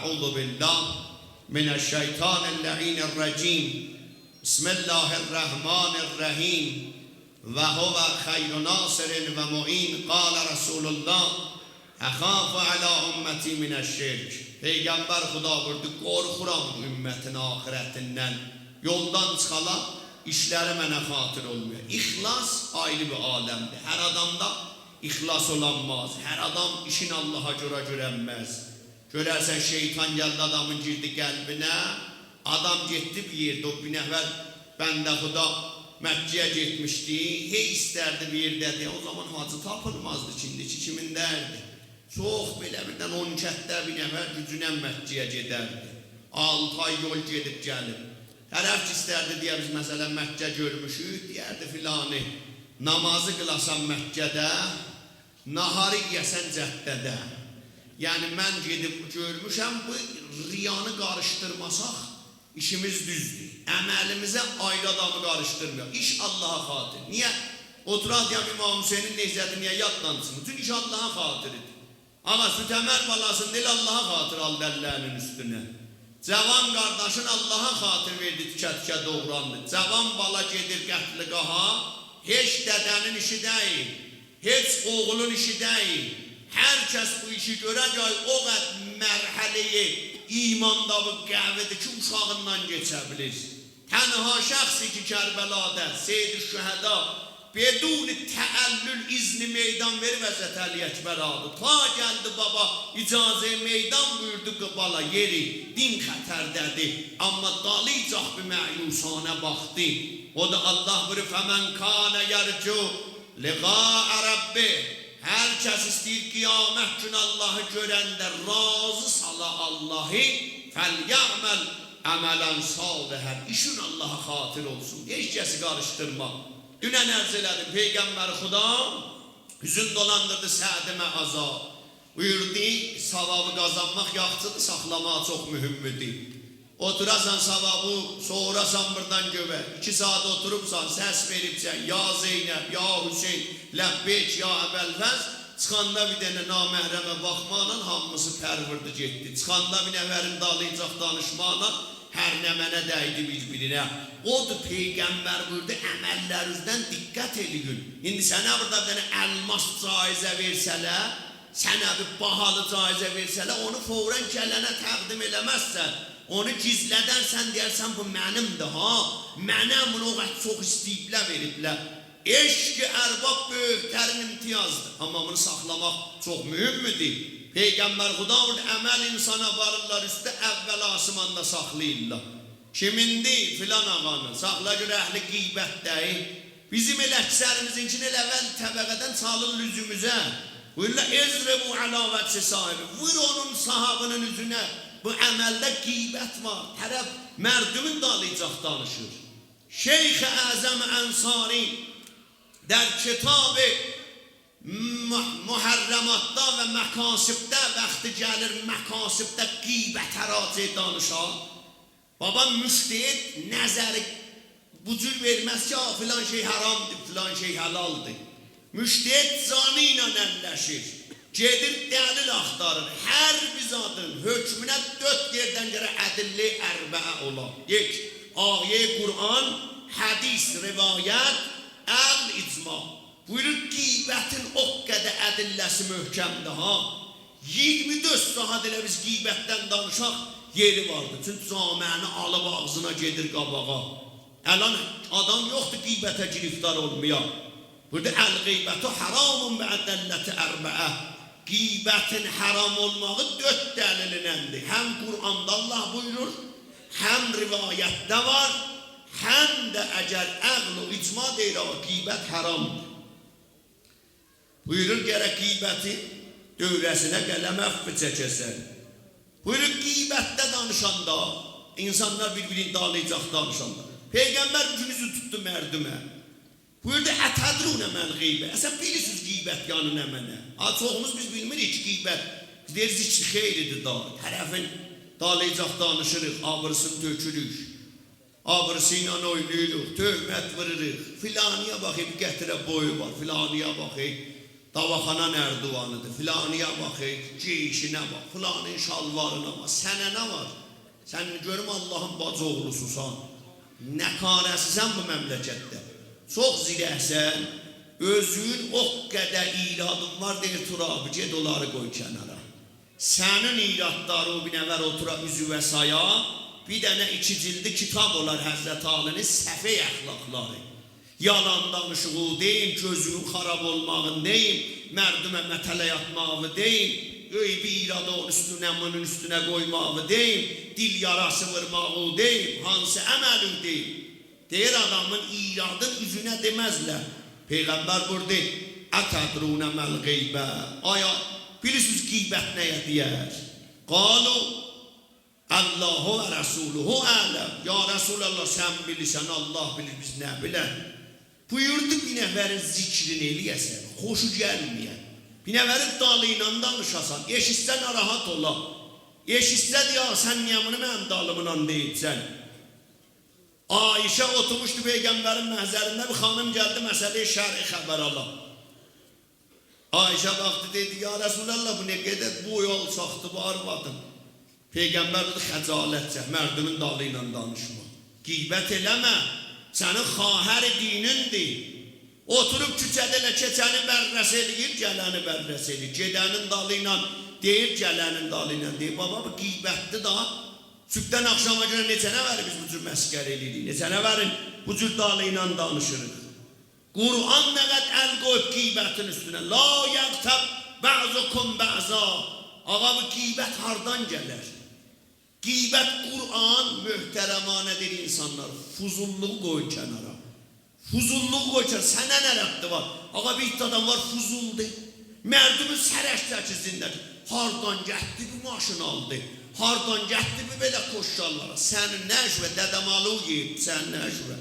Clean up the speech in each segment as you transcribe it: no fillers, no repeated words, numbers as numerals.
Euzu billah mineşşeytanirracim. Bismillahirrahmanirrahim. Ve huve hayru nasirin ve mu'in. Kâle Resulullah ehâfu ala ümmeti mineşşirk. Peygamber Xuda buyurdu, qorxuram ümmətin ahiretinden. Yoldan çıxala işləri mənə xatır olmuyor. İxlas ayrı bir alemdir. Her adamda İxlas olanmaz. Her adam işin Allah'a göre görənməz. Görərsən şeytan geldi adamın girdi qəlbinə. Adam getdi bir yerde. O bir nəfər bəndə Xuda Məkkəyə getmişdi. Hey istərdi bir yerdədir. O zaman hacı tapılmazdı. Çindiki kimin dərdi. Çox belə birdən 12'də bir nəfər gücünə Məkkəyə gedərdi. 6 ay yol gedib gəlib. Tərəf istərdi deyə biz məsələn Məkkə görmüşük. Deyərdi filanı namazı qılasan Məkkədə, naharı yəsən cəddədə. Yəni mən gedib görmüşəm, bu riyanı qarışdırmasaq işimiz düzdür. Əməlimizə ayrı adamı qarışdırmıyor. İş Allah'a xatir. Niyə? Oturaq deyəm İmam Hüseynin necədir, niyə yadlansın? Bütün iş Allah'a xatiridir. Ama Sütəmər balasını elə Allah'a xatır al dəllərinin üstünə. Cavan qardaşın Allah'a xatır verdi, tikə-tikə doğrandı. Cavan bala gedir qətliqaha, heç dədənin işi deyil, heç oğlun işi deyil. Hər kəs bu işi görəcək, o qəd mərhələyi imanda bu qəvədir ki, uşağından geçə bilir. Tənha şəxsi ki, Kərbəlada, Seyyid-i Şühəda, bedun təəllül izni meydan ver Həzrət Əli Əkbər adı. Ta gəldi baba, icazə meydan buyurdu qıbala yeri, din xətərdədir. Amma dalaycaq bir məyusanə baxdı. O da Allah buyurur, fəmən kanə yərcu liqa'a rabbi. Hər kəs istəyir qiyamət gün Allahı görəndə razı sala Allahı, fəlyəməl əmələn salihən. İşin Allah'a xatir olsun. Heç kəsi qarışdırma. Dünən ərz elədim, Peygamber Xuda hüzün dolandırdı Səd-i Mə'aza. Buyurdu, savabı qazanmaq yaxçıdır, saxlamaq çox mühümmidir. Oturasan savabı, soğurasan buradan göbə. 2 saat oturubsan, səs veribsən, ya Zeynəb, ya Hüseyin, ləbbeyk, ya Əbəlfəz. Çıxanda bir dənə naməhrəmə baxmaqla hamısı pərvırdı getdi. Çıxanda bir nəvərin dalayacaq danışmaqla hər nə mənə dəydi bir-birinə. Odur Peygamber buyurdu, əməllərinizdən diqqət edin. İndi sənə burada bir dənə əlmas caizə versələr, sənə bir bahalı caizə versələr, onu fəvrən gələnə təqdim eləməzsən. Onu gizlədərsən, deyərsən bu mənimdir ha. Mənə bunu o qədər çox istəyiblər veriblər. Eşq-i ərbab böyüklərin imtiyazdır. Amma bunu saxlamaq çox mühümmidir. Peygamber Xuda vurdu, əməl insana varırlar üstə, əvvəl asımanda saxlayırlar. Kimindi filan ağanı, saxla görə əhli qiybətdəyi. Bizim elə əksərimizinkini elə əvvəl təbəqədən çalın lüzümüzə. Buyurlar, ezrebu əlavətçi sahibi, vur onun sahabının üzünə. Bu əməldə qiybət var. Tərəf mərdümün dalayacaq danışır. Şeyx-i Əzəm Ənsari der kitab-ı muhərrəmatda və məkasibdə vaxtı gəlir, məkasibdə qiybət ərazi danışar. Baba müştehid nəzəri bu cür verməz ki, filan şey haramdır, filan şey halaldır. Müştehid zanı ilə əlləşir. Gedir dəlil axtarır. Hər bir zadın hökmünə 4 yerdən görə ədilli ərbəə olar. Ayə Qur'an, hədis, rivayət, əql, icma. Buyurur qibətin o qədər ədilləsi möhkəmdir ha. 24 saat elə biz qibətdən danışaq yeri vardır. Çünki caməni alıb ağzına gedir qabağa. Əlan adam yoxdur qibətə giriftar olmayan. Burada əl-qeybətü haramun bə'dəlləti ərbəə. Qibətin haram olmağı 4 dəlilinəndir. Həm Qur'anda Allah buyurur, həm rivayətdə var, həm də əgər əql-u icma deyir, qibət haramdır. Buyurur, gərək qibəti dövrəsinə qələm əfv çəkəsən. Buyurur, qibətdə danışanda, insanlar bir-birini dalayacaq danışanda. Peygamber gücünüzü tuttu mərdümə. Buyurdu, ətədrunə məl qeybə. Sən bilirsiniz qeybət yanı nə mənə. Çoxumuz biz bilmirik qeybət. Deyir, zikri xeyridir da. Tərəfin dalayacaq danışırıq, ağrısını tökürük. Ağrısıyla oynayırıq, töhmət vırırıq. Filaniyə baxıb gətirə boyu var, filaniyə baxıb. Davaxana nərdivanıdır, filaniyə bax, geyişinə bax, filanın şalvarına bax, sənə nə var? Sən görüm Allahın bacı oğlususan, nəkarəsisən bu məmləkətdə. Çox zirəhsən, özün o qədər iradın var, deyir Turabi, ged onları qoy kənara. Sənin iradları o binəvər otura üzü və saya, bir dənə 2 cildi kitab olar Həzrət Alinin səfey əxlaqları. Yalan danışığı deyim, gözünün xarab olmağın deyim, mərdümə mətələ yatmağı deyim, öybi iradı onun üstünə, bunun üstünə qoymağı deyim, dil yarası vurmağı deyim, hansı əməli deyim. Deyir adamın iradın üzünə deməzlər. Peyğəmbər burada, ətədrunə məl qeybə. Aya, bilirsiniz qeybət nəyə deyər? Qalu, Allahu və Rəsuluhu ələm. Ya Rəsulallah, sən bilirsən, Allah bilir, biz nə bilək. Buyurdu bir nəfərin zikrini eləyəsən, xoşu gəlməyən. Bir nəfərin dalı ilə danışasan, eşitsə narahat ola. Eşitsə ya, sən niyə bunu mənim dalımla deyibsən? Ayşə oturmuşdu Peyğəmbərin məhzərində, bir xanım gəldi, məsələyə şəri xəbər ala. Ayşə baxdı, dedi, ya Rəsulallah, bu nə qədər boy olsaqdı, bu arvadım. Peyğəmbər dedi, xəcalətcə, mərdimin dalı ilə danışma. Qeybət eləmə, sənin xahər dinindir. Oturub küçədə elə keçəni bərrəs eləyir, gələni bərrəs eləyir. Gedənin dalı ilə deyir, gələnin dalı ilə deyir. Baba, bu qeybətdir da. Sübdən axşama görə neçə nəvəri biz bu cür məskər eləyirik, neçə nəvərin bu cür dalı ilə danışırıq. Qur'an nə qədər əl qoyub qeybətin üstünə. La yəqtəb bə'zukum bə'za. Ağa, bu qeybət hardan gələr? Qeybət Qur'an möhtərəmanədir insanlar. Fuzulluğu qoy kənara. Fuzulluğu qoy kənara. Sənə nə rəbdi var? Ağa, bir adam var, fuzuldur. Mərdumun sərəşdəki zindədir. Hardan gətdi bir maşın aldı. Hardan gətdi bir belə koşşallara. Sənin nə şübə, dədəmalı yiyib, sənin nə şübə.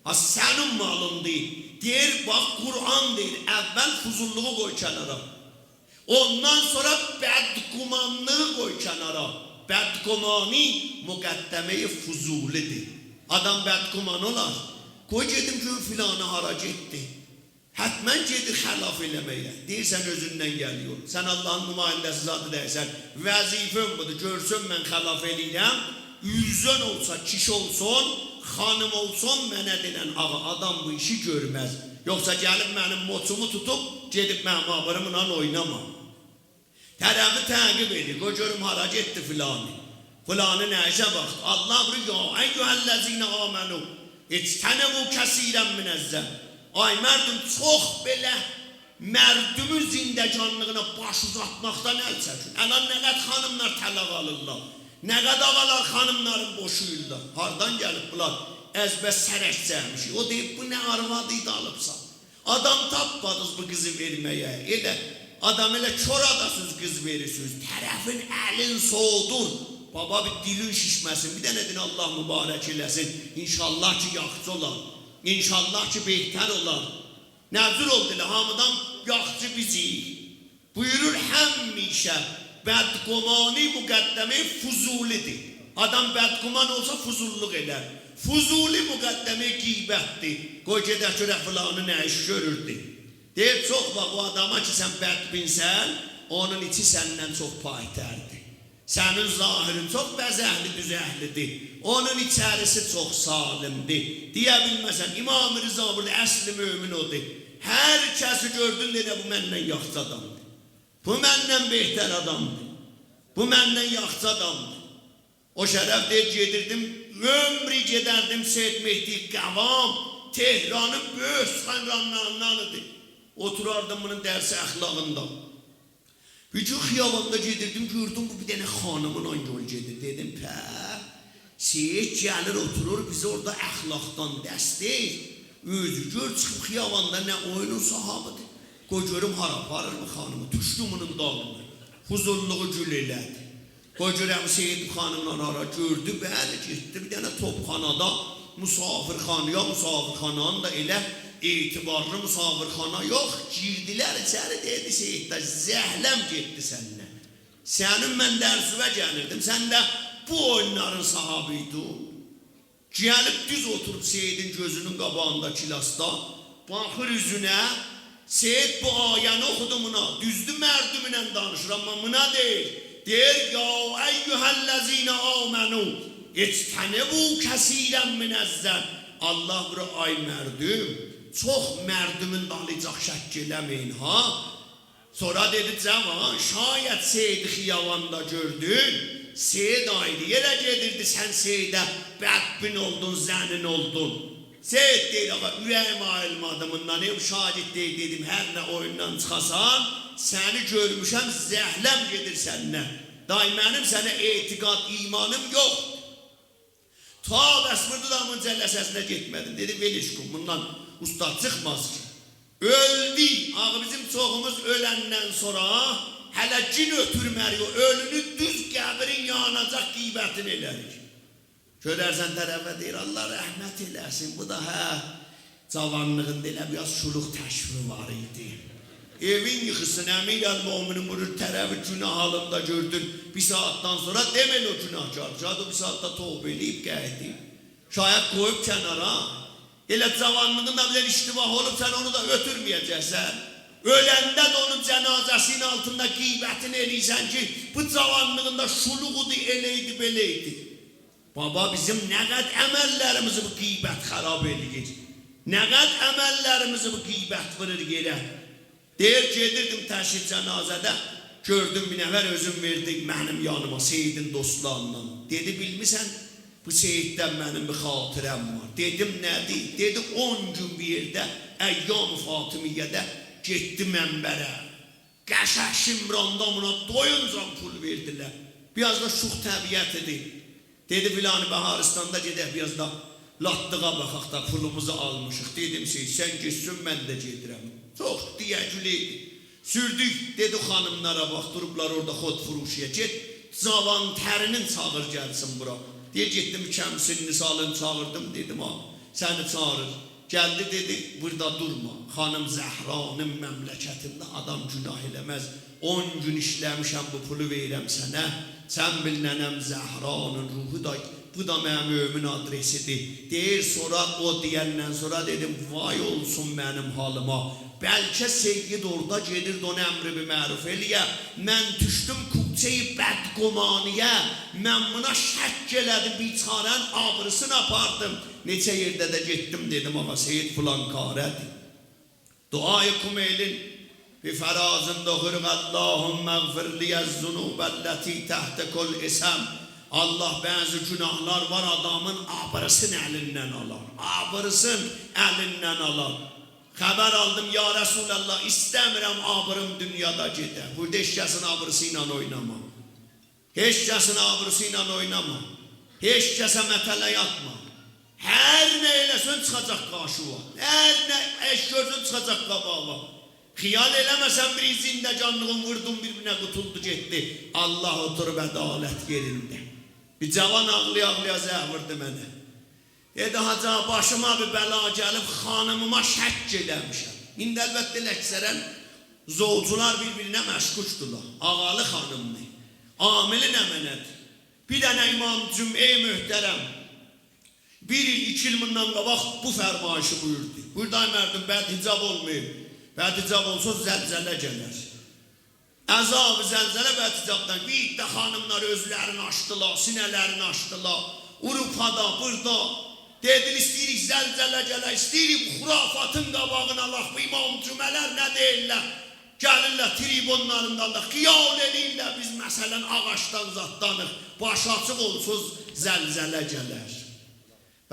Ha, sənin malın deyil. Deyir, bax, Qur'an deyir, əvvəl fuzulluğu qoy kənara. Ondan sonra bədqumanlığı qoy kənara. Bədqumani müqəddəməyi fuzulidir. Adam bədquman olar. Qoy gedim ki, filanı hara getdi. Hətmən gedir xəlaf eləməyə. Deyirsən, özündən gəliyor. Sən Allahın nümayəndəsi zadı deyirsən, vəzifəm budur, görsün mən xəlaf eləyəm, ürzən olsa, kişi olsun, xanım olsun, mənə denən ağa, adam bu işi görməz. Yoxsa gəlib mənim moçumu tutub, gedib mənim abırımla oynama. Tərəfi təqib edir, qoy görüm hara getdi filanı. Filanı nə işə baxdı. Allah buyur, ya əyyuhəl-ləzinə amənu, İctənəbu kəsirən minəzzəm. Ay mərdüm, çox belə mərdümün zindəcanlığına baş uzatmaqdan əl çəkin. Əlan nə qəd xanımlar tələq alırlar. Nə qəd ağalar xanımların boşuyurlar. Hardan gəlib bunlar? Əzbə sərək çəkmişik. O deyib, bu nə arvadıydı alıbsan. Adam tapmadınız bu qızı verməyə. Elə adam elə kör adasınız qız verirsiniz. Tərəfin əlin soğudur. Baba bir dilin şişməsin. Bir dənə din Allah mübarək eləsin. İnşallah ki yaxçı olar. İnşallah ki behter olar. Nəzir oldu ilə hamıdan yaxçı bizik. Buyurur həmişə bədqumani müqəddəmi fuzulidir. Adam bədquman olsa fuzulluq edər. Fuzuli müqəddəmi qeybətdir. Qoy gedək görək filanı nə iş görürdü. Deyir, çox bax o adama ki sən bədbinsən, onun içi səndən çox paytərdir. Sənin zahirin çox bəzəhli düzəhlidir. Onun içərisi çox salimdir. Deyə bilməsən, İmam-ı Rıza burada əsli mümin odur. Hər kəsi gördün deyə bu məndən yaxçı adamdır. Bu məndən behter adamdır. Bu məndən yaxçı adamdır. O şərəf deyir, gedirdim, ömrü gedərdim Seyyid Mehdi Qəvam, Tehran'ın böyük xanranlarındanıdır. Oturardım bunun dərsi əxlaqında. Bir gün xiyabanda gedirdim, gördüm bu bir dənə xanımın yol gedir. Dedim, Seyyid gəlir, oturur, bizi orada əxlaqdan dəstək. Özü gör, çıxıb xiyabanda nə oyunun sahabıdır. Qoy görüm hara aparır mı xanımı, tuşdu bunun dağını. Huzurluğu gül elədi. Qoy görəm Seyyid xanımla hara gördü, bəli getdi. Bir dənə topxanada musafirxanaya, musafirxananın da elə etibarlı musafirxana yox. Girdilər içəri, dedi Seyyiddə, zəhləm getdi səninlə. Sənin mən dərsüvə gəlirdim, sən də bu oyunların sahabıydın. Gəlib düz oturub Seyyidin gözünün qabağında kilasda, baxır üzünə, Seyid bu ayəni oxudu buna. Düzdür mərdümünə danışır, amma buna deyir. Deyir, ya eyyuhəl-ləzinə amenu İctənebu kəsirən minəzzən. Allah bura ay mərdüm, çox mərdümün dalayacaq şəkk eləməyin ha. Sonra dedi cavan, şayət Seyid xiyavanda gördün, Seyid ayrı yerə gedirdi, sən Seyidə bədbin oldun, zənin oldun. Seyid deyir, ağa, ürəyim ayrılmadımından, şahid deyir, dedim, hər nə oyundan çıxasan, səni görmüşəm, zəhləm gedir səninlə. Day mənim sənə etiqad, imanım yox. Ta Bəsmurdu damın cəlləsəsinə getmədim, dedi, velişkum, bundan ustad çıxmaz ki. Öldü, ağı bizim çoxumuz öləndən sonra, hələ cin ötürmərik, ölünü düz qəbrin yanacaq qiybətini elərik. Görərsən tərəfə deyir, Allah rəhmət eləsin, bu da cavanlığında elə biraz şuluq təşvi var idi. Evin yıxısın, əmir əl-müminin vurur tərəfi günah halında gördün, bir saatdan sonra demel o günahkar, şayad o bir saatte toğub eləyib gəldi. Şayad qoyub kənara, elə cavanlığında bile iştibah olub, sən onu da ötürməyəcəksən. Öləndə də onun cənazəsinin altında qiybətini eləysən ki, bu cavanlığında şuluğudu, eləydi, beləydi. Baba bizim nə qəd əməllərimizi bu qiybət xarab eləyir. Nə qəd əməllərimizi bu qiybət vırır yerə. Deyir, gedirdim təşhid cənazədə, gördüm bir nəfər özüm verdik mənim yanıma, Seyidin dostlarından. Dedi, bilmirsən, bu Seyiddən mənim bir xatirəm var. Dedim, nədir? Dedi, 10 gün bir yerdə, Əyyam-ı Fatimiyyədə getdi mənbərə. Qəşək Şimranda buna doyunca pul verdilər. Biraz da şux təbiyyət edir. Dedi, filanı Baharistanda gedək, biraz da latlığa baxaq da pulumuzu almışıq. Dedim, sən geçsin, mən də gedirəm. Çox diyəcüleydi. Sürdük, dedi xanımlara bax, durublar orada xod furuşuya. Get, cavan tərinin çağır gəlsin bura. Deyə getdim, kəmsin nisalını çağırdım, dedim, ha, səni çağırır. Gəldi, dedi, burada durma. Xanım Zəhranın məmləkətində adam günah eləməz. 10 gün işləmişəm, bu pulu verirəm sənə. Sən bil nənəm Zəhranın ruhu da, bu da mənim övmün adresidir. Deyir, sonra o deyəndən sonra dedim, vay olsun mənim halıma. Bəlkə Seyyid orada gedirdi onu əmri bir məruf eləyə. Mən düşdüm kubçeyi bədqomaniyə. Mən buna şək elədim, biçarən ağrısını apardım. Neçə yerdə də getdim, dedim, ama Seyyid filan qarədir. Duayı kumeylin bi fərazında hırqəllahümmə gfirliyyəz-zunubəlləti təhtə kol isəm. Allah bəzi günahlar var, adamın ağrısını əlindən alar. Ağrısını əlindən alar. Xəbər aldım, ya Resulallah, istəmirəm ağrım dünyada gedə. Burada heç kəsin ağrısı ilə oynama. Heç kəsin ağrısı ilə oynama. Heç kəsə mətələ yatma. Hər nə eləsən çıxacaq qarşıva. Hər nə eş görsün çıxacaq qabağa. Xiyal eləməsən bir zindəcanlığın vurdun birbirine qutuldu getdi. Allah oturub ədalət yerində. Bir cavan ağlaya-ağlaya zəhvırdı mənə. Dedi, haca başıma bir bəla gəlib xanımıma şəkk eləmişəm. İndi əlbəttə əksərən zovcular bir-birinə məşğuldular. Ağalı xanımdır, amilin əmənədir. Bir dənə imamcım, ey möhtərəm, 1 il, 2 il bundan qabaq bu fərmayışı buyurdu. Burada mərdim bədhicab olmayıb. Bədhicab olsa zəlzələ gələr. Əzab-ı zəlzələ bədhicabdan bir də xanımlar özlərini açdılar, sinələrini açdılar. Urufada, burada. Dedin, istəyirik zəlzələ gələ, istəyirik xurafatın qabağına laf, bu imam cümələr nə deyirlər? Gəlirlər tribunlarından da, xiyal eləyirlər, biz məsələn ağaçdan zatdanıq, baş açıq olsuz zəlzələ gələr.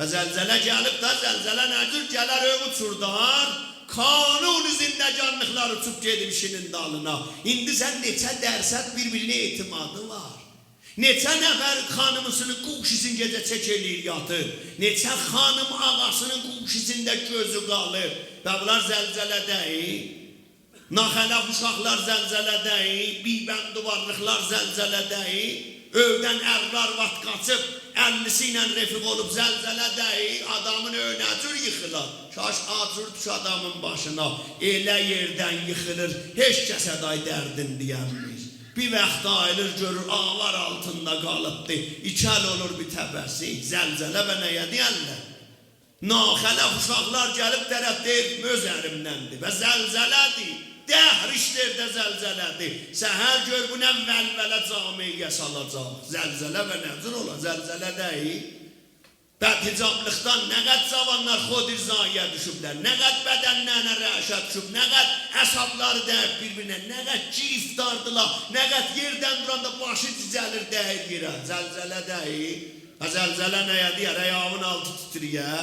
Və zəlzələ gəlib də, zəlzələ nədir? Gələr uçurdar, kanun zindəcanlıqlar uçub gedib işinin dalına. İndi sən neçə dərsət bir-birinə etimadı var. Neçə nəfər xanımısını quşisin gecə çək eləyir yatır. Neçə xanım ağasının quşisində gözü qalır. Və bunlar zəlzələdəyik. Naxələf uşaqlar zəlzələdəyik. Bibən duvarlıqlar zəlzələdəyik. Övdən ərlar vat qaçıb, 50'si ilə refiq olub zəlzələdəyik. Adamın önə cür yıxılar. Şaş acır düş adamın başına. Elə yerdən yıxılır. Heç kəsə day dərdin deyənmir. Bir vaxt ayılır, görür, ağlar altında qalıbdır. İçəl olur bir təbəsi, zəlzələ və nəyə deyərlər? Naxələf uşaqlar gəlib tərəf deyir, öz ərimdəndir və zəlzələdir. Dəhr işlərdə zəlzələdir. Səhər gör bu nə vəlvələ camiyə salacaq. Zəlzələ və nəzir olan zəlzələ deyil. Bədhicablıqdan nə qəd zavanlar xodirzaya düşüblər, nə qəd bədənlərlə rəşət düşüb, nə qəd əsabları dəyib bir-birinə, nə qəd giriftardılar, nə qəd yerdən duranda başı cizəlir dəyir yerə. Zəlzələ deyil. Zəlzələ nəyə deyər? Ayağımın altı titriyə.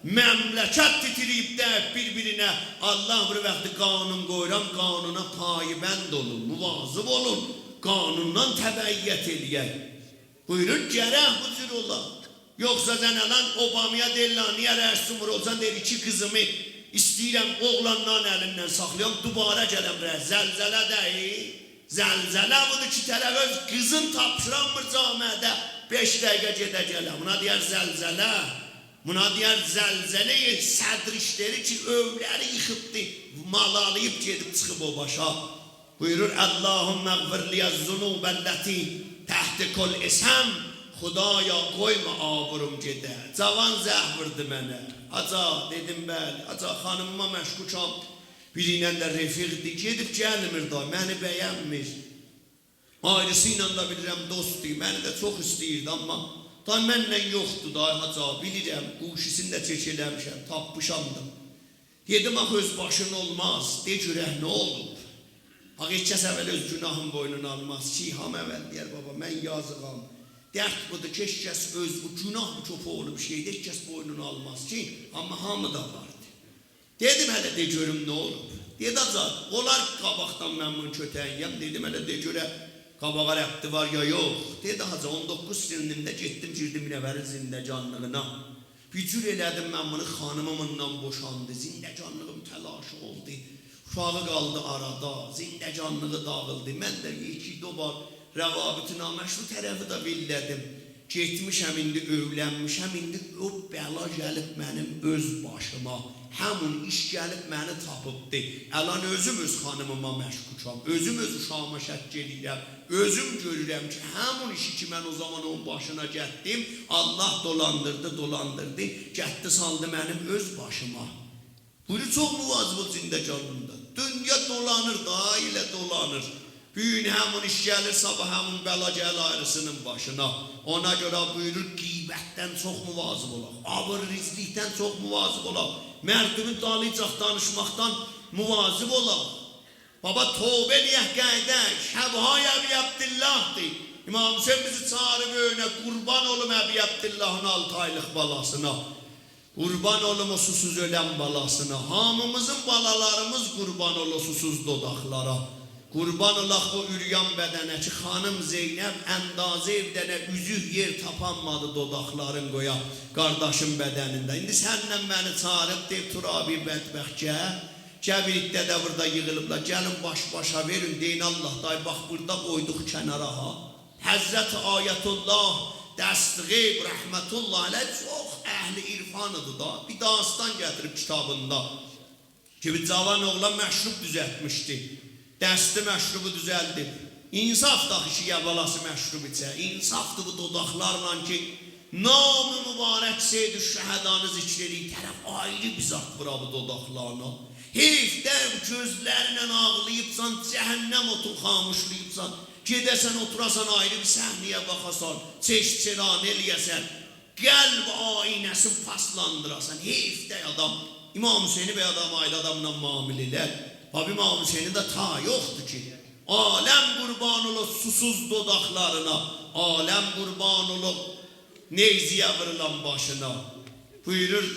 Məmləkət titriyib dəyib bir-birinə. Allah bir vaxtı qanun qoyuram, qanuna paybənd olun, muvazıb olun, qanundan təbəyyət eləyək. Buyurun, gərək bu cür olar. Yoksa sen alan Obama'ya deyirlər, niyə rəsumur olsan deyir, 2 kızımı istəyirəm oğlanların əlindən saxlayam, dubara gələm rəs. Zəlzələ deyil. Zəlzələ budur ki, tərəf öz qızın tapşıranmır camiədə 5 dəqiqə gedə gələm. Buna deyər zəlzələ. Buna deyər zəlzələ-i sədr işləri ki, övləri yıxıbdı, malalayıb gedib çıxıb o başa. Buyurur, Allahümme gfirliyə zunubəlləti təhti kol isəm. Xudaya qoyma aburum gedə. Cavan zəh vurdu mənə. Aca dedim bəli. Aca xanımıma məşğulam. Birinlə də refiqdir. Gedib gəlmir da. Məni bəyənmir. Ayrısı ilə də bilirəm dostdur. Məni də çox istəyirdi amma da mənlə yoxdur da. Aca bilirəm. Quşisini də çəkələmişəm. Tapmışamdım. Dedim ax öz başın olmaz. De görək nə olur. Ax heç kəs əvvəl öz günahın boynuna almaz. Ki ham əvvəl deyər baba mən yazıqam. Dert budur ki, heç kəs öz bu günah bu çox oğlu bir şeydir, heç kəs boynunu almaz ki, amma hamı da vardı. Dedim hələ de görüm nə olub. Dedi azad, olar qabaqdan mən bunu kötəyiyəm, dedim hələ de görə qabağa rəbdi var ya yox. Dedi haca 19 sinimdə getdim girdim nəvərin zindəcanlığına. Bir cür elədim mən bunu xanımımından boşandı, zindəcanlığım təlaşı oldu. Uşağı qaldı arada, zindəcanlığı dağıldı, mən də 2 dobar rəvabiti naməşru tərəfi də billədim. Getmişəm indi övlənmişəm, indi o bəla gəlib mənim öz başıma. Həmun iş gəlib məni tapıbdı. Əlan özüm öz xanımıma məşğulam, özüm öz uşağıma şəkk edirəm. Özüm görürəm ki, həmun işi ki mən o zaman onun başına gətdim, Allah dolandırdı, gətdi saldı mənim öz başıma. Bunu çox muvazıb zindəcanında. Dünya dolanır, da ilə dolanır. Büyün həmun iş gəlir, sabah həmun bəla gəl ayrısının başına. Ona görə buyurur, qeybətdən çox muvazıb olaq, abırrizlikdən çox muvazıb olaq, mərdümin dalayacaq danışmaqdan muvazib olaq. Baba tövbə eləyək qəydək, Şəbhay Əbi Abdillah'dır. İmam Hüseyin bizi çağırıb önə, qurban olum Əbi Abdillah'ın 6 aylıq balasına. Qurban olum o susuz ölən balasına. Hamımızın balalarımız qurban ol o susuz dodaqlara. Qurban olaq o üryan bədənə ki, xanım Zeynəb əndazə evdənə üzük yer tapanmadı dodaqların qoya qardaşın bədənində. İndi sənlə məni çağırıb deyib Turabi bədbəxtə, Cəbirikdə də burada yığılıblar, gəlin baş-başa verin, deyin Allah day, bax burada qoyduq kənara ha. Həzrət Ayətullah, Dəstğib, Rəhmətullah alə çox əhli irfanıdır da, bir dastan gətirib kitabında ki, bir cavan oğlan məşrub düzəltmişdi. Dəsti məşrubu düzəldib. İnsaf da ki, balası məşrub içə. İnsafdır bu dodaqlarla ki, nam-ı mübarək Seyd-i Şəhədanı zikr edir. Tərəf ayrı bir zat bura bu dodaqlarına. Heyfdə gözlərlə ağlayıbsan, cəhənnəm otur xamışlayıbsan, gedəsən oturasan ayrı bir səhniyə baxasan, çeşçeran eləyəsən, qəlb aynəsini paslandırasan. Heyfdə adam, İmam Hüseyni bəy adam ailə adamla mamililər. Abi İmam Hüseynin de ta yoktu ki. Alem kurban olup susuz dodaklarına, alem kurban olup neyziye vırılan başına. Buyurur,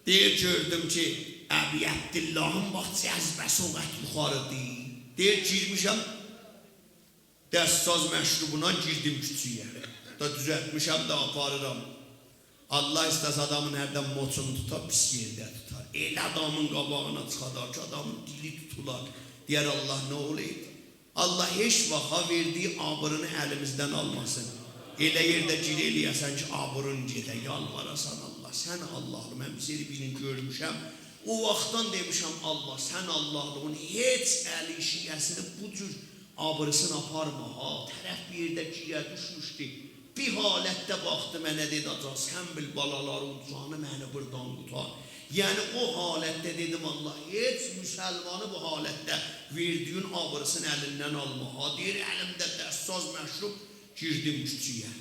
deyir gördüm ki, Əbi Abdillah'ın bax cəzbəsi o qət yuxarı deyil. Deyir girmişəm, dəstaz məşrubuna girdim küçüyə. Da düzəltmişəm də aparıram. Allah istəsə adamın hərdən moçunu tutar, pis yerdə tutar. El adamın qabağına çıxadar ki, adamın dili tutular. Deyər Allah nə olaydı? Allah heç vaxa verdiyi abırını əlimizdən almasın. Elə yerdə gir eləyəsən ki, abırın gedə, yalvarasan Allah. Sən Allah'ım, mən seni bilin görmüşəm. O vaxtdan demişəm Allah, sən Allah'ın heç əli işiyəsini bu cür abırısını aparma. Ha, tərəf bir yerdə giyə düşmüşdü. bir halətdə baxdı mənə dedi, aca sən bil balaları ucanı məni buradan qutar. Yəni o halətdə dedim Allah, heç müsəlmanı bu halətdə verdiyin ağrısını əlindən alma. Ha deyir, əlimdə dəstaz məşrub, girdim küçüyə.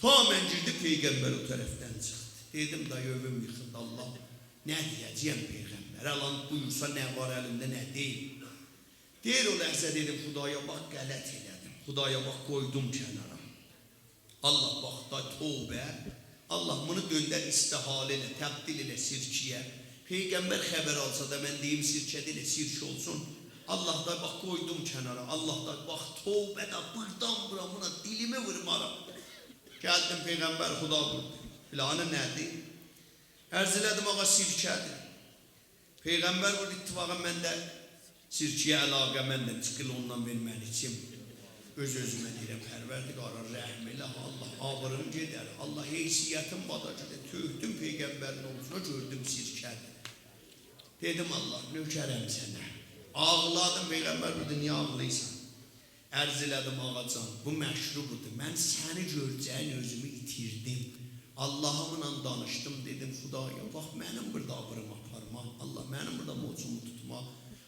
Ta mən girdim, Peyğəmbər o tərəfdən çıxdı. Dedim, dayı övüm yıxıldı Allah. Nə deyəcəyəm Peyğəmbər? Əlan buyursa nə var əlimdə, nə deyil. Deyir o ləhzə dedim, Xudaya bax qələt elədim. Xudaya bax qoydum kənara. Allah bax da tövbə. Allah bunu döndər istihal elə, təbdil elə sirkiyə. Peyğəmbər xəbər alsa da mən deyim sirkədə elə sirk olsun. Allah da bax qoydum kənara. Allah da bax tövbə də buradan bura buna dilimi vurmaram. Gəldim Peyğəmbər Xuda vurdu. Filanı nədir? Ərz elədim ağa sirkədir. Peyğəmbər vurdu ittifaqı məndə sirkiyə əlaqə məndə çıxıl ondan verməni içim. Öz-özümə deyirəm, Pərverdigara rəhm elə, Allah ağırım gedər, Allah heysiyyətim badacaq, töhdüm Peyğəmbərin olsuna, gördüm sirkədir. Dedim Allah, nökərəm sənə. Ağladım Peyğəmbər budur, niyə ağlayırsan? Ərz elədim ağacan, bu məşrubudur, mən səni görəcəyin özümü itirdim. Allahımla danışdım, dedim Xudaya, bax mənim burada ağırım aparma, Allah mənim burada mocumu tutma,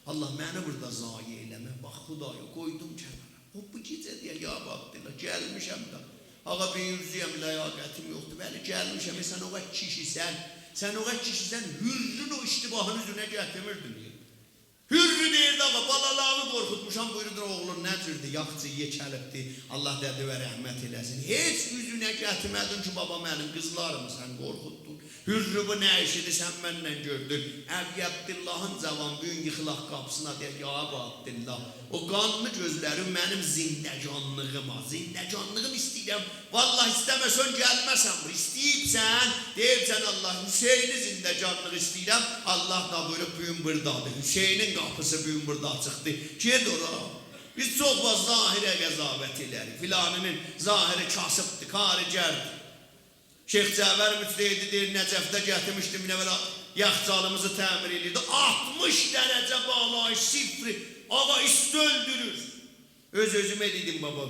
Allah məni burada zayi eləmə, bax Xudaya qoydum kənara. O bu gecə deyə, ya Abdillah, gəlmişəm də. Ağa beyürzüyəm, ləyaqətim yoxdur. Bəli, gəlmişəm, sən oğa kişisən. Sən oğa kişisən, hürrün o iştibahın üzünə gətirmirdin. Hürrü deyirdi ağa, balalağını qorxutmuşam, buyurdur oğlun nəcirdir, yaxçı, yekəlibdir. Allah dədi və rəhmət eləsin. Heç üzünə gətirmədin ki, baba mənim qızlarımı sən qorxutdun. Hürrü bu nə işidir, sən mənlə gördün. Əbi Abdillahın cavan büyün yıxılaq qapısına deyək, ya Abdillah, o qanlı gözlərim mənim zindəcanlığıma, zindəcanlığım istəyirəm. Vallahi istəməsən gəlməsən, istəyibsən, deyirsən Allah, Hüseyni zindəcanlıq istəyirəm. Allah da buyurub büyün buradadır, Hüseynin qapısı büyün burada çıxdı. Ged ora. Biz çox vaz zahirə qəzavət elərik. Filaninin zahiri kasıbdır, karicərdir. Şeyx Cəvər Müsleydi deyir, Nəcəfdə gətirmişdim, minəvələ yaxcalımızı təmir edirdi. 60 dərəcə bağlayış, sifri, ağa isti öldürür. Öz-özümə dedim, baba,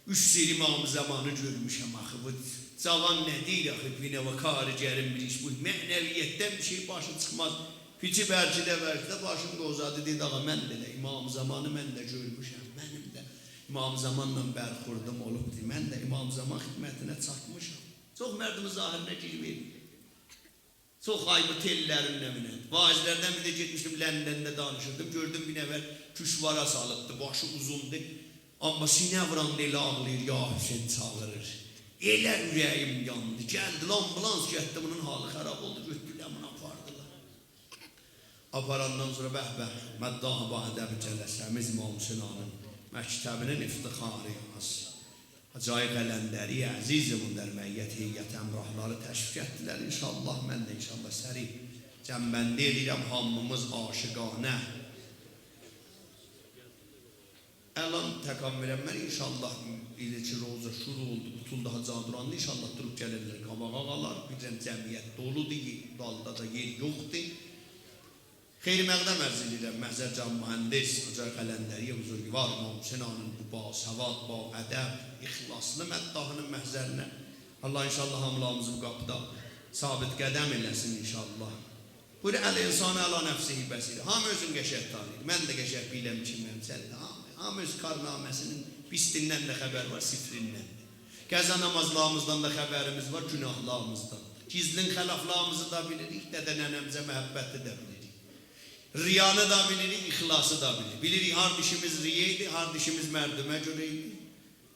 3 sir imam zamanı görmüşəm, axı, bu cavan nə deyir, axı, minəvə karicərin bir iş, bu mənəviyyətdən bir şey başı çıxmaz. Fici bərcidə başım qozadı, dedi, ağa, mən də elə imam zamanı mən də görmüşəm, mənim də imam zamanla bərxurdum olubdur, mən də imam zaman xidmətinə çatmışam. Çox mərdimi zahirinə girməyim. Çox ayımı tellərimlə minən. Vaizlərdən bir də getmişdim, Ləndəndə danışırdım. Gördüm bir nəvər küşvara salıbdı, başı uzundu. Amma sinə vuranda elə ağlayır, ya Hüseyin çağırır. Elə ürəyim yandı. Gəldi, ambulans getdi, bunun halı xərab oldu. Götdülər, bunu apardılar. Aparandan sonra bəh-bəh, Məddah-ı Bahədəb Cələsəmiz İmam Sinanın məktəbinin iftixarı yaz. Hacayı Qələndəri, əziz-i mündərməyyət, heyyət əmrahları təşvik etdilər. İnşallah, mən də inşallah səri cəmbəndə edirəm, hamımız aşıqanə. Əlan təkamüləm, mən inşallah ilə ki, roza şuru oldu, tutuldu Hacaduranda, inşallah durub gəlirlər, qabağa qalar, bir cəmiyyət doludur, dalda da yer yoxdur. Xeyri məqdəm ərz edirəm, Məhzər Can Mühəndis, Hacayı Qələndəriyə, Buzurgivar, İmam Sinanın bu ba-səvad, ba-ədəb, ixlaslı məddahının məhzərinə. Allah inşallah hamılarımızı bu qapıda sabit qədəm eləsin inşallah. Buyur, əl-insanı əla nəfsi hibəsidir. Hamı özün qəşək tanıyır. Mən də qəşək biləm ki, mən sənlə. Hamı öz karnaməsinin bistindən də xəbər var, sifrindən. Qəza namazlarımızdan da xəbərimiz var, günahlarımızdan. Gizlin xəlaflarımızı da bilirik, dədə nənəmizə məhəbbəti də bilirik. Riyanı da bilirik, ixlası da bilirik. Bilirik, hard işimiz riyeydi, hard işimiz mərdümə görəydi.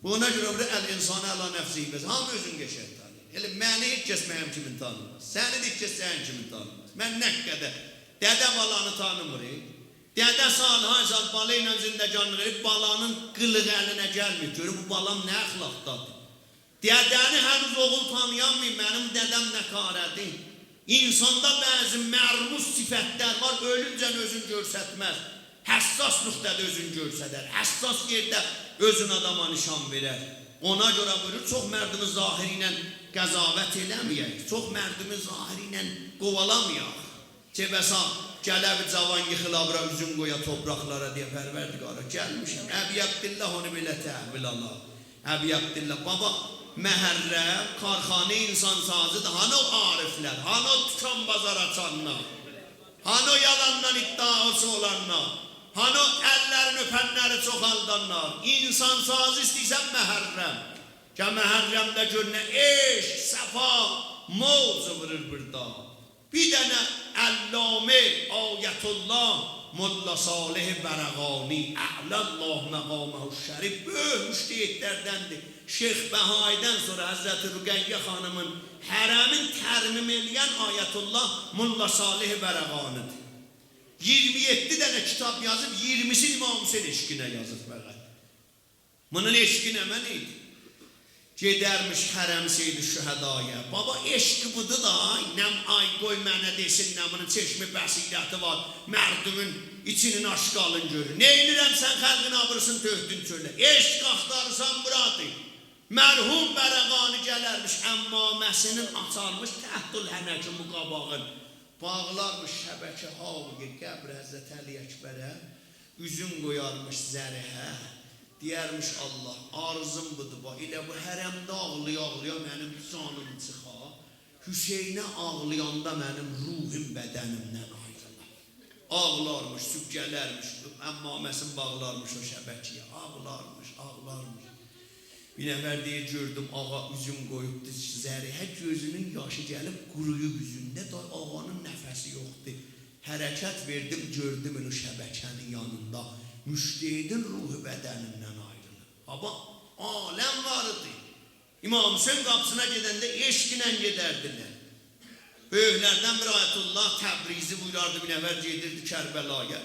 Buna görə əl-insanı əla nəfsi hibəsidir. Hamı özün qəşək tanıyır. Elə məni heç kəs mənim kimin tanımaz. Səni də heç kəs sənin kimin tanımaz. Mən nə qədər dədə balanı tanımırıq. Dədə Salih Zal bala ilə zindəcanlıq edib, balanın qılıq əlinə gəlmir. Görür, bu balam nə əxlaqdadır. Dədəni hənuz oğul tanıyanmayın, mənim dədəm nə qarədir. İnsanda bəzi mərmuz sifətlər var, ölüncən özün görsətməz. Həssas nüqtədə özün görsədər. Həssas yerdə özün adama nişan verər. Ona görə buyurur, çox mərdimi zahiri ilə qəzavət eləməyək. Çox mərdimi zahiri ilə qovalamayaq. Cebəsa, gələb cavan yıxılabra, üzün qoya topraqlara deyə Pərverdigara gəlmişəm. Əbi Abdillah onu belə təhvil Allah. Əbi Abdillah, baba, Məhərrəm, karxane insansazıdır. Hani o ariflər, hani o tükan bazar açanlar, hani o yalandan iddiası olanlar, hani o əllərini öpənləri çoxaldanlar. İnsansazı istəyirsən məhərrəm. Ki məhərrəmdə gör nə eşq, səfa, mavzu vurur burada. Bir dənə Əllamə Ayətullah Molla Salih Bərəqani Ə'ləllah məqaməhu şərif böyük müştəhidlərdəndir. Şeyx Bəhai'dən sonra Həzrəti Rüqəyyə xanımın hərəmin tərmim eləyən Ayətullah Molla Salih Bərəqanidir. 27 dənə kitab yazıb, 20'si İmam Hüseyin eşqinə yazıb fəqət. Bunun eşqi nə məniydi? Gedərmiş hərəm Seyid-i Şühədaya. Baba eşqi budur da, nəm ay qoy mənə desin, nə bunun çeşmi bəsiyyəti var, mərdumun içinin aşqalın görür. Neynirəm sən xəlqin abırsın töhdün çölə. Eşq axtarırsan buradı. Mərhum Bərəqani gələrmiş, əmmaməsinin açarmış, təhdül hənəki müqabağın. Bağlarmış şəbəkə havıqı, qəbr Həzrət Əli Əkbərə, üzün qoyarmış zərihə. Deyərmiş Allah, arzım budur, elə bu hərəmdə ağlaya mənim canım çıxa, Hüseynə ağlayanda mənim ruhum bədənimdən ayrılar. Ağlarmış, süb gələrmiş, əmmaməsin bağlarmış o şəbəkiyə, ağlarmış. Bir nəfər deyir, gördüm, ağa üzüm qoyubdu zərihə, gözünün yaşı gəlib quruyub üzündə, ağanın nəfəsi yoxdur. Hərəkət verdim, gördüm onu şəbəkənin yanında. Müştehidin ruhu bədənindən ayrılır. Baba, aləm vardı. İmam Hüseyin qapısına gedəndə eşqinə gedərdilər. Böyüklərdən bir Ayətullah Təbrizi buyurardı, bir nəfər gedirdi Kərbəlaya.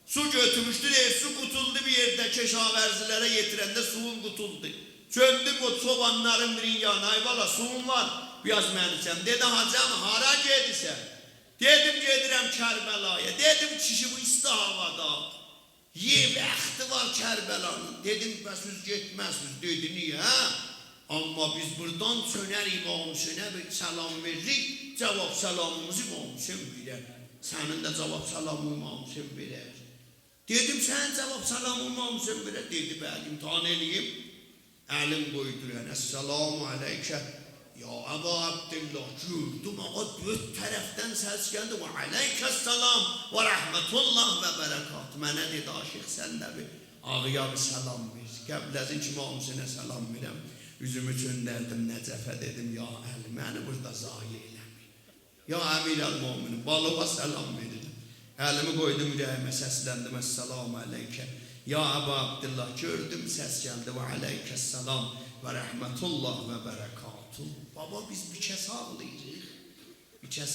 Su götürmüşdü, su qutuldu bir yerdə, keşavərzilərə yetirəndə suyun qutuldu. Çöndüm o çobanların birin yanına, ay bala suyun var, biraz mənisəm. Dedi, hacam, hara gedirsən? Dedim, gedirəm Kərbəlaya. Dedim, kişi bu isti havada. Bəxti var Kərbəlanın. Dedim, bəsüz getməsiniz. Dedi, niyə? Amma biz buradan sönər İmam Hüseyinə bir salam veririk. Cavab salamımızı İmam Hüseyin verər. Sənin də cavab salamı İmam Hüseyin verər. Dedim, sən cavab salamı İmam Hüseyin verər. Dedi, bəli, imtihan eləyim. Əlim qoydur, Əssalamu aleykə. Ya Əbu Abdillah, gördüm, ağa dört tərəfdən səs gəldi. Və aleykəssalam və rəhmətullah və bərəkat. Mənə dedi, aşıq, sən də bir ağıya bir salam ver. Qəbləzin ki, İmam Hüseyinə salam verəm. Üzümü çöndərdim Nəcəfə, dedim, ya əli, məni burada zayi eləmir. Ya əmir əl-müminin, balığa salam verirəm. Əlimi qoydum, ürəyimə səsləndim, Əssalamu aleykə. Ya Əbu Abdillah, gördüm, səs gəldi, və aleykəssalam və rəhmətullah və bərəkatuh. Baba, biz bir kəs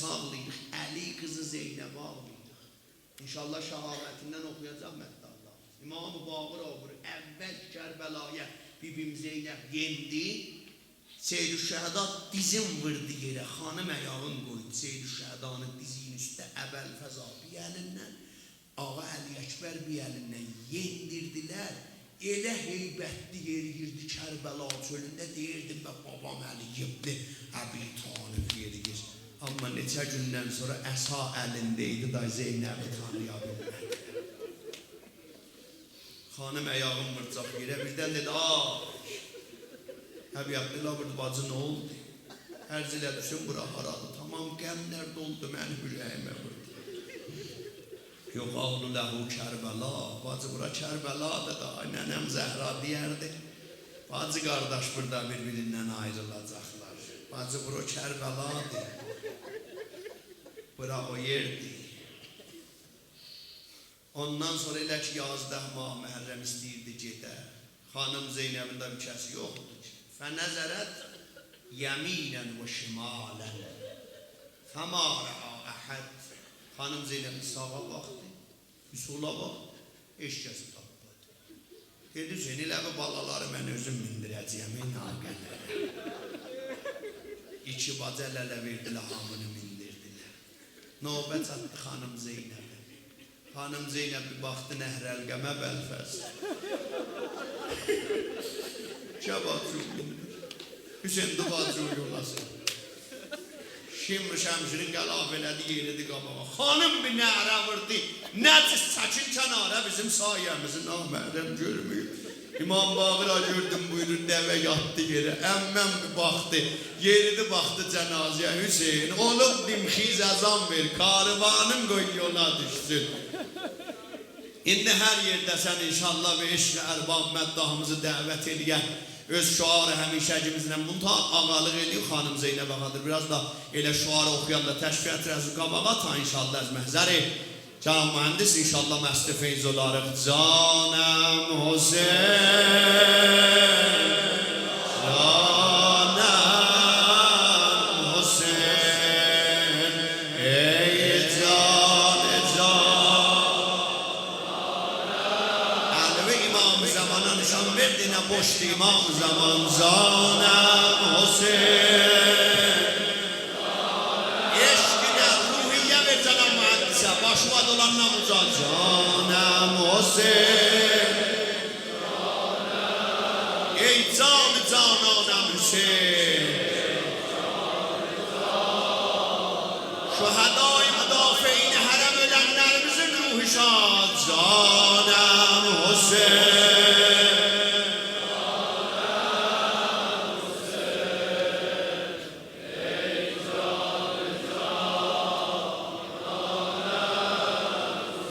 ağlayırıq, Əli qızı Zeynəb ağlayırıq. İnşallah şəhamətindən oxuyacaq məddallah. İmam-ı Baqir oğur, əvvəl Kərbəlaya bibim Zeynəb yendi, Seyyid-i Şəhəda dizin vırdı yerə, xanım əyağın qoydu Seyyid-i Şəhədanın dizinin üstə əvvəl fəza bir əlindən, ağa Əli Əkbər bir əlindən yendirdilər. Elə heybətli yeriyirdi Kərbəla çölündə, deyirdim və babam Əli yibli Əbi Talib yeriyir. Amma neçə gündən sonra əsa əlindeydi da Zeynəbi tanıya bilmədi. Xanım əyağım vırcaq yerə birdən dedi, Əbi Abdillah vurdu, bacı nə oldu? Ərz ilə düşün, bura haradı, tamam qəmlər doldu, mənim ürəyimə vurdu. Yox, ağlı ləhu Kərbəla, bacı bura Kərbəla'dır da, nənəm Zəhra deyərdi. Bacı qardaş burada bir-birindən ayrılacaqlar. Bacı bura Kərbəla'dır. Bura o yerdir. Ondan sonra elə ki, yazda Məhərrəm istəyirdi gedə. Xanım Zeynəbin də bir kəsi yoxdur. Fənəzərət yəminən və şimalən. Fəmarə əhəd. Xanım Zeynəb sağa baxdı, sola baxdı, eşkəsi tapmadı. Dedi, sen elə bir balaları mən özüm mindirəcəyəm, naqələrə. İki bacı ələ verdilər, hamını mindirdilər. Növbə çatdı xanım Zeynəbə. Xanım Zeynəb bir baxdı Nəhrəlqəmə Bəlfəz. Kəbacı mindir. Hüseyin Dubacı yolasın. Şimdi şəmşirin qəlaf elədi, yeridi qabağa. Xanım bir nərə vurdu, nəcis çəkin kənara bizim sayəmizi naməhrəm görmüyor. İmam Bağır'a gördüm buyurun deve yattı yere. Emmem bir baktı. Yeridi baktı cenazeye Hüseyin. Oğlum dimxiz azam ver. Karıvanın koy yola düşsün. İndi her yerde sen inşallah ve eşli erbab məddahımızı dəvət eləyək. Öz şuarı həmişəcimizlə bunta ağalıq ediyor xanım Zeynəb ağadır. Biraz da elə şuarı oxuyan da təşkil ətrəzi qabağa ta inşallah az məhzəri. Canım mühendis inşallah məsti feyz olarıq. Canım Hüseyin, canım Hüseyin, ey can, Elvi İmam zamana nişan verdi ne boştu İmam zaman. Canım Hüseyin, eşkine ruhiye ver canım mühendise, başıma dolan namuca. Canım Hüseyin, ey can cananım Hüseyin, şuhedai müdafeyn harem ölenlerimizin ruhu şad.